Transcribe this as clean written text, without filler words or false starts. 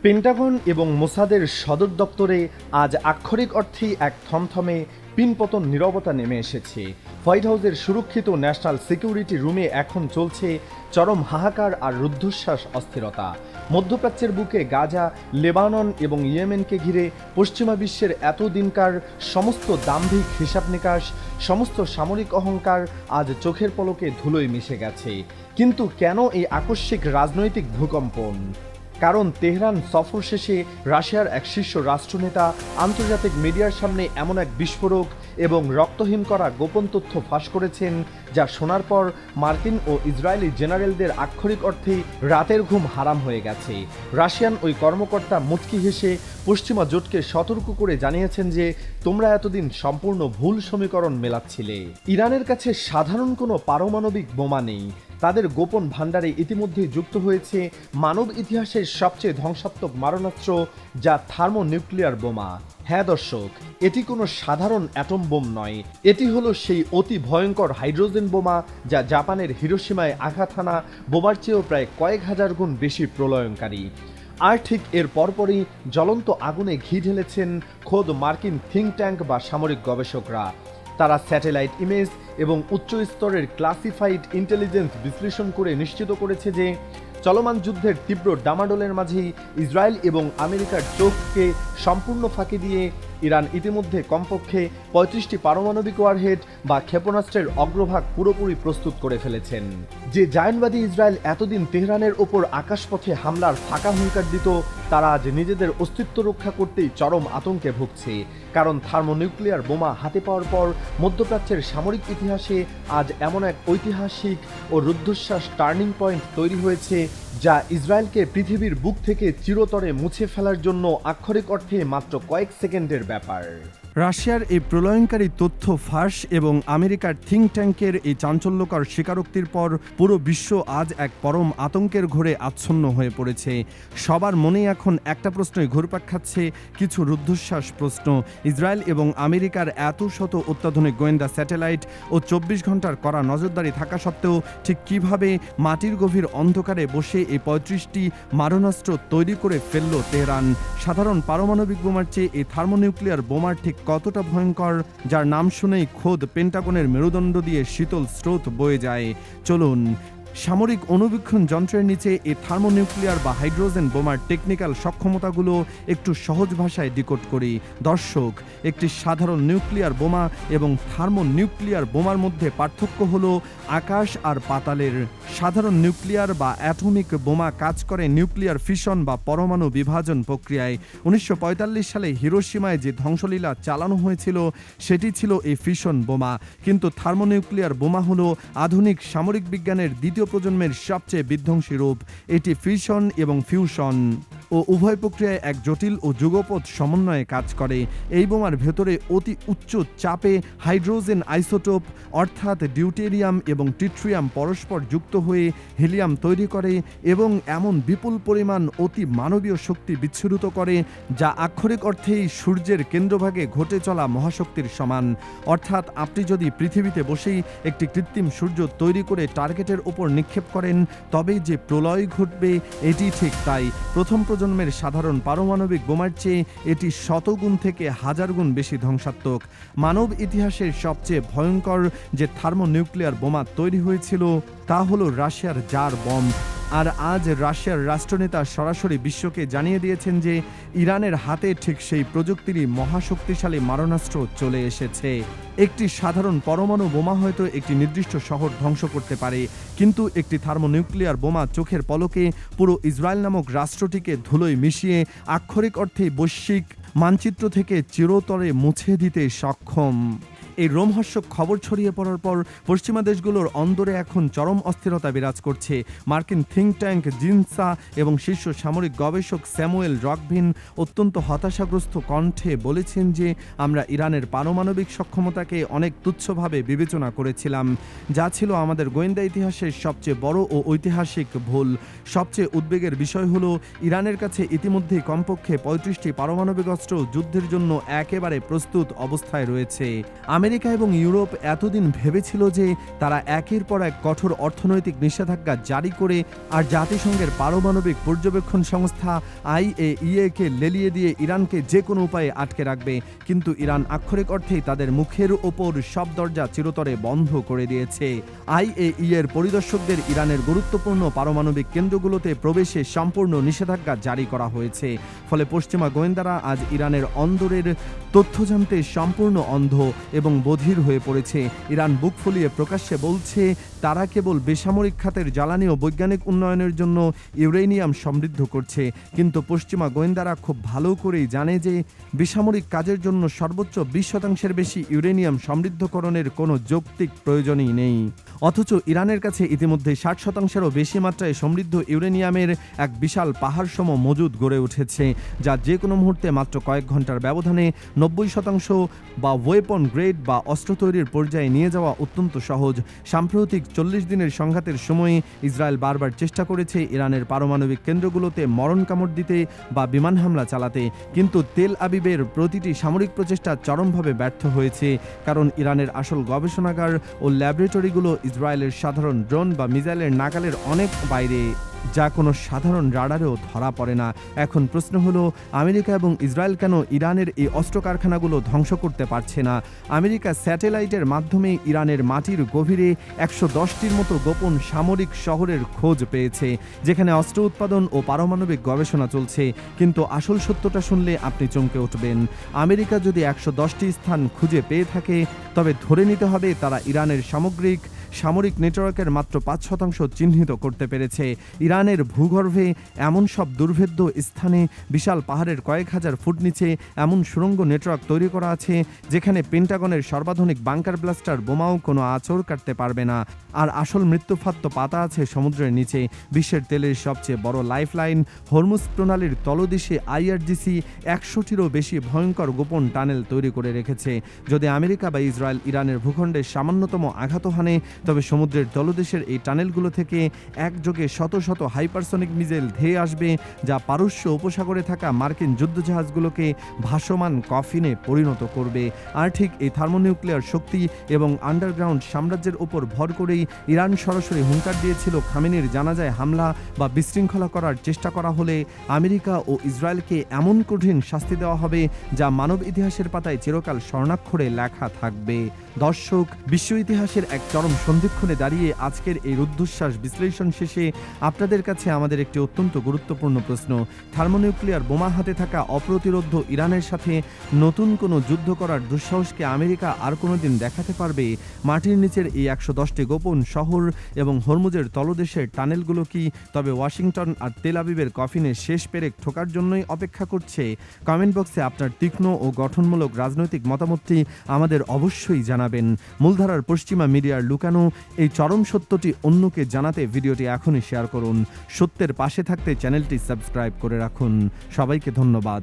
Pentagon এবং মোসাদের সদর দপ্তরে আজ আক্ষরিক অর্থেই এক থমথমে পিনপতন নীরবতা নেমে এসেছে। হোয়াইট হাউসের সুরক্ষিত ন্যাশনাল সিকিউরিটি রুমে এখন চলছে চরম হাহাকার আর রুদ্ধশ্বাস অস্থিরতা। মধ্যপ্রাচ্যের বুকে গাজা, লেবানন এবং ইয়েমেনকে ঘিরে পশ্চিমা বিশ্বের এতদিনকার সমস্ত দাম্ভিক হিসাব নিকাশ, সমস্ত সামরিক অহংকার আজ চোখের পলকে ধুলোয় মিশে গেছে। কিন্তু কেন এই আকস্মিক রাজনৈতিক ভূকম্পন? কারণ তেহরান সফর শেষে রাশিয়ার এক শীর্ষ রাষ্ট্রনেতা আন্তর্জাতিক মিডিয়ার সামনে এমন এক বিস্ফোরক এবং রক্তহীন করা গোপন তথ্য ফাঁস করেছেন, যা শোনার পর মার্কিন ও ইসরায়েলি জেনারেলদের আক্ষরিক অর্থেই রাতের ঘুম হারাম হয়ে গেছে। রাশিয়ান ওই কর্মকর্তা মুচকি হেসে পশ্চিমা জোটকে সতর্ক করে জানিয়েছেন যে তোমরা এতদিন সম্পূর্ণ ভুল সমীকরণ মেলাচ্ছিলে। ইরানের কাছে সাধারণ কোনো পারমাণবিক বোমা নেই, তাদের গোপন ভাণ্ডারে ইতিমধ্যেই যুক্ত হয়েছে মানব ইতিহাসের সবচেয়ে ধ্বংসাত্মক মারণাস্ত্র, যা থার্মোনিউক্লিয়ার বোমা। হ্যাঁ দর্শক, এটি কোনো সাধারণ অ্যাটম বোম নয়, এটি হলো সেই অতি ভয়ঙ্কর হাইড্রোজেন বোমা যা জাপানের হিরোশিমায় আঘাত হানা বোমার চেয়েও প্রায় কয়েক হাজার গুণ বেশি প্রলয়ঙ্কারী। আর ঠিক এর পরপরই জ্বলন্ত আগুনে ঘি ঢেলেছেন খোদ মার্কিন থিঙ্ক ট্যাঙ্ক বা সামরিক গবেষকরা। তারা স্যাটেলাইট ইমেজ এবং উচ্চ স্তরের ক্লাসিফাইড ইন্টেলিজেন্স বিশ্লেষণ করে নিশ্চিত করেছে যে চলমান যুদ্ধের তীব্র ডামাডোলের মাঝেই ইসরায়েল এবং আমেরিকার চোখকে সম্পূর্ণ ফাঁকি দিয়ে ইরান ইতিমধ্যে কমপক্ষে ৩৫টি পারমাণবিক ওয়ারহেড বা ক্ষেপণাস্ত্রের অগ্রভাগ পুরোপুরি প্রস্তুত করে ফেলেছেন। যে জায়নবাদী ইসরায়েল এতদিন তেহরানের ওপর আকাশপথে হামলার ফাঁকা হুঙ্কার দিত, তারা আজ নিজেদের অস্তিত্ব রক্ষা করতেই চরম আতঙ্কে ভুগছে। কারণ থার্মোনিউক্লিয়ার বোমা হাতে পাওয়ার পর মধ্যপ্রাচ্যের সামরিক ইতিহাসে আজ এমন এক ঐতিহাসিক ও রুদ্ধশ্বাস টার্নিং পয়েন্ট তৈরি হয়েছে, যা ইসরায়েলকে পৃথিবীর বুক থেকে চিরতরে মুছে ফেলার জন্য আক্ষরিক অর্থে মাত্র কয়েক সেকেন্ডের ব্যাপার। রাশিয়ার এই প্রলয়ঙ্কারী তথ্য ফাঁস এবং আমেরিকার থিঙ্ক ট্যাঙ্কের এই চাঞ্চল্যকর স্বীকারোক্তির পর পুরো বিশ্ব আজ এক পরম আতঙ্কের ঘোরে আচ্ছন্ন হয়ে পড়েছে। সবার মনেই এখন একটা প্রশ্নই ঘুরপাক খাচ্ছে, কিছু রুদ্ধশ্বাস প্রশ্ন। ইসরায়েল এবং আমেরিকার এত শত অত্যাধুনিক গোয়েন্দা স্যাটেলাইট ও ২৪ ঘন্টার কড়া নজরদারি থাকা সত্ত্বেও ঠিক কিভাবে মাটির গভীর অন্ধকারে বসে এই ৩৫টি মারণাস্ত্র তৈরি করে ফেলল তেহরান? সাধারণ পারমাণবিক বোমার চেয়ে এই থার্মোনিউক্লিয়ার বোমার ঠিক কতটা ভয়ঙ্কর, যার নাম শুনেই খোদ পেন্টাগনের মেরুদণ্ড দিয়ে শীতল স্রোত বয়ে যায়। চলুন সামরিক অণুবীক্ষণ যন্ত্রের নিচে এই থার্মোনিউক্লিয়ার বা হাইড্রোজেন বোমার টেকনিক্যাল সক্ষমতাগুলো একটু সহজ ভাষায় ডিকোড করি। দর্শক, একটি সাধারণ নিউক্লিয়ার বোমা এবং থার্মোনিউক্লিয়ার বোমার মধ্যে পার্থক্য হলো আকাশ আর পাতালের। সাধারণ নিউক্লিয়ার বা অ্যাটমিক বোমা কাজ করে নিউক্লিয়ার ফিশন বা পরমাণু বিভাজন প্রক্রিয়ায়। ১৯৪৫ সালে হিরোশিমায় যে ধ্বংসলীলা চালানো হয়েছিল সেটি ছিল এই ফিশন বোমা। কিন্তু থার্মোনিউক্লিয়ার বোমা হলো আধুনিক সামরিক বিজ্ঞানের দ্বিতীয় প্রজন্মের সবচেয়ে বিধ্বংসী রূপ। এটি ফিশন এবং ফিউশন ও উভয় প্রক্রিয়ায় এক জটিল ও যুগপৎ সমন্বয়ে কাজ করে। এই বোমার ভেতরে অতি উচ্চ চাপে হাইড্রোজেন আইসোটোপ অর্থাৎ ডিউটেরিয়াম এবং ট্রিটিয়াম পরস্পর যুক্ত হয়ে হিলিয়াম তৈরি করে এবং এমন বিপুল পরিমাণ অতি মানবীয় শক্তি বিচ্ছুরিত করে, যা আক্ষরিক অর্থেই সূর্যের কেন্দ্রভাগে ঘটে চলা মহাশক্তির সমান। অর্থাৎ আপনি যদি পৃথিবীতে বসেই একটি কৃত্রিম সূর্য তৈরি করে টার্গেটের ওপর নিক্ষেপ করেন, তবেই যে প্রলয় ঘটবে এটি ঠিক তাই। প্রথম প্রজন্মের সাধারণ পারমাণবিক বোমার চেয়ে এটি শতগুণ থেকে হাজার গুণ বেশি ধ্বংসাত্মক। মানব ইতিহাসের সবচেয়ে ভয়ঙ্কর যে থার্মোনিউক্লিয়ার বোমা তৈরি হয়েছিল তা হলো রাশিয়ার জার বম। আর আজ রাশিয়ার রাষ্ট্রনেতা সরাসরি বিশ্বকে জানিয়ে দিয়েছেন যে ইরানের হাতে ঠিক সেই প্রযুক্তিরই মহাশক্তিশালী মারণাস্ত্র চলে এসেছে। একটি সাধারণ পরমাণু বোমা হয়তো একটি নির্দিষ্ট শহর ধ্বংস করতে পারে, কিন্তু একটি থার্মোনিউক্লিয়ার বোমা চোখের পলকে পুরো ইসরায়েল নামক রাষ্ট্রটিকে ধুলোয় মিশিয়ে আক্ষরিক অর্থে বৈশ্বিক মানচিত্র থেকে চিরতরে মুছে দিতে সক্ষম। এই রোমহর্ষক খবর ছড়িয়ে পড়ার পর পশ্চিমা দেশগুলোর অন্দরে এখন চরম অস্থিরতা বিরাজ করছে। মার্কিন থিঙ্ক ট্যাঙ্ক জিনসা এবং শীর্ষ সামরিক গবেষক স্যামুয়েল রকভিন অত্যন্ত হতাশাগ্রস্ত কণ্ঠে বলেছেন যে আমরা ইরানের পারমাণবিক সক্ষমতাকে অনেক তুচ্ছভাবে বিবেচনা করেছিলাম, যা ছিল আমাদের গোয়েন্দা ইতিহাসের সবচেয়ে বড় ও ঐতিহাসিক ভুল। সবচেয়ে উদ্বেগের বিষয় হলো ইরানের কাছে ইতিমধ্যেই কমপক্ষে ৩৫টি পারমাণবিক অস্ত্র যুদ্ধের জন্য একেবারে প্রস্তুত অবস্থায় রয়েছে। আমেরিকা এবং ইউরোপ এতদিন ভেবেছিল যে তারা একের পর এক কঠোর অর্থনৈতিক নিষেধাজ্ঞা জারি করে আর জাতিসংঘের পারমাণবিক পর্যবেক্ষণ সংস্থা IAEA-কে লেলিয়ে দিয়ে ইরানকে যে কোনো উপায়ে আটকে রাখবে, কিন্তু ইরান আক্ষরিক অর্থেই তাদের মুখের ওপর সব দরজা চিরতরে বন্ধ করে দিয়েছে। IAEA-এর পরিদর্শকদের ইরানের গুরুত্বপূর্ণ পারমাণবিক কেন্দ্রগুলোতে প্রবেশে সম্পূর্ণ নিষেধাজ্ঞা জারি করা হয়েছে। ফলে পশ্চিমা গোয়েন্দারা আজ ইরানের অন্দরের তথ্য জানতে সম্পূর্ণ অন্ধ এবং বধির হয়ে পড়েছে। ইরান বুক ফুলিয়ে প্রকাশ্যে বলছে তারা কেবল বেসামরিক খাতের জ্বালানি ও বৈজ্ঞানিক উন্নয়নের জন্য ইউরেনিয়াম সমৃদ্ধ করছে, কিন্তু পশ্চিমা গোয়েন্দারা খুব ভালো করেই জানে যে বেসামরিক কাজের জন্য সর্বোচ্চ 20% বেশি ইউরেনিয়াম সমৃদ্ধকরণের কোনো যৌক্তিক প্রয়োজনই নেই। অথচ ইরানের কাছে ইতিমধ্যে 60%-এরও বেশি মাত্রায় সমৃদ্ধ ইউরেনিয়ামের এক বিশাল পাহাড়সম মজুদ গড়ে উঠেছে, যা যে কোনো মুহূর্তে মাত্র কয়েক ঘন্টার ব্যবধানে 90% বা ওয়েপন গ্রেড বা অস্ত্র তৈরির পর্যায়ে নিয়ে যাওয়া অত্যন্ত সহজ। সাম্প্রতিক 40 দিনের সংঘাতের সময়ে ইসরায়েল বারবার চেষ্টা করেছে ইরানের পারমাণবিক কেন্দ্রগুলোতে মরণ কামড় দিতে বা বিমান হামলা চালাতে, কিন্তু তেল আবিবের প্রতিটি সামরিক প্রচেষ্টা চরমভাবে ব্যর্থ হয়েছে, কারণ ইরানের আসল গবেষণাগার ও ল্যাবরেটরিগুলো ইসরায়েলের সাধারণ ড্রোন বা মিসাইলের নাগালের অনেক বাইরে, যা কোনো সাধারণ রাডারেও ধরা পড়ে না। এখন প্রশ্ন হলো, আমেরিকা এবং ইসরায়েল কেন ইরানের এই অস্ত্র কারখানাগুলো ধ্বংস করতে পারছে না? আমেরিকা স্যাটেলাইটের মাধ্যমে ইরানের মাটির গভীরে 110টির মতো গোপন সামরিক শহরের খোঁজ পেয়েছে, যেখানে অস্ত্র উৎপাদন ও পারমাণবিক গবেষণা চলছে। কিন্তু আসল সত্যটা শুনলে আপনি চমকে উঠবেন। আমেরিকা যদি 110টি স্থান খুঁজে পেয়ে থাকে, তবে ধরে নিতে হবে তারা ইরানের সামরিক নেটওয়ার্কের মাত্র 5% চিহ্নিত করতে পেরেছে। ইরানের ভূগর্ভে এমন সব দুর্ভেদ্য স্থানে বিশাল পাহাড়ের কয়েক হাজার ফুট নিচে এমন সুড়ঙ্গ নেটওয়ার্ক তৈরি করা আছে, যেখানে পেন্টাগনের সর্বাধুনিক বাংকার ব্লাস্টার বোমাও কোনো আঁচড় কাটতে পারবে না। আর আসল মৃত্যুফাত্ত পাতা আছে সমুদ্রের নিচে। বিশ্বের তেলের সবচেয়ে বড় লাইফলাইন হরমুজ প্রণালীর তলদেশে IRGC 100টিরও বেশি ভয়ঙ্কর গোপন টানেল তৈরি করে রেখেছে। যদি আমেরিকা বা ইসরায়েল ইরানের ভূখণ্ডে সামান্যতম আঘাত হানে, তবে সমুদ্রের তলদেশের এই টানেলগুলো থেকে একযোগে শত শত হাইপারসনিক মিসাইল ধেয়ে আসবে, যা পারস্য উপসাগরে থাকা মার্কিন যুদ্ধজাহাজগুলোকে ভাসমান কফিনে পরিণত করবে। আর ঠিক এই থার্মোনিউক্লিয়ার শক্তি এবং আন্ডারগ্রাউন্ড সাম্রাজ্যের উপর ভর করেই ইরান সরাসরি হুঙ্কার দিয়েছিল খামেনির জানাজায় হামলা বা বিশৃঙ্খলা করার চেষ্টা করা হলে আমেরিকা ও ইসরায়েলকে এমন কঠিন শাস্তি দেওয়া হবে, যা মানব ইতিহাসের পাতায় চিরকাল স্বর্ণাক্ষরে লেখা থাকবে। দর্শক, বিশ্ব ইতিহাসের এক চরম সন্ধিক্ষণে দাঁড়িয়ে আজকের এই রুদ্ধশ্বাস বিশ্লেষণ শেষে আপনাদের কাছে আমাদের একটি অত্যন্ত গুরুত্বপূর্ণ প্রশ্ন। থার্মোনিউক্লিয়ার বোমা হাতে থাকা অপ্রতিরোধ্য ইরানের সাথে নতুন কোনো যুদ্ধ করার দুঃসাহসকে আমেরিকা আর কোনোদিন দেখাতে পারবে? মাটির নিচের এই 110টি গোপন শহর এবং হরমুজের তলদেশের টানেলগুলো কি তবে ওয়াশিংটন আর তেল আবিবের কফিনে শেষ পেরেক ঠোকার জন্যই অপেক্ষা করছে? কমেন্ট বক্সে আপনার তীক্ষ্ণ ও গঠনমূলক রাজনৈতিক মতামতটি আমাদের অবশ্যই জানাবেন। মূলধারার পশ্চিমা মিডিয়ার লুকানো এই চরম সত্যটি অন্যকে জানাতে ভিডিওটি এখনই শেয়ার করুন। সত্যের পাশে থাকতে চ্যানেলটি সাবস্ক্রাইব করে রাখুন। সবাইকে ধন্যবাদ।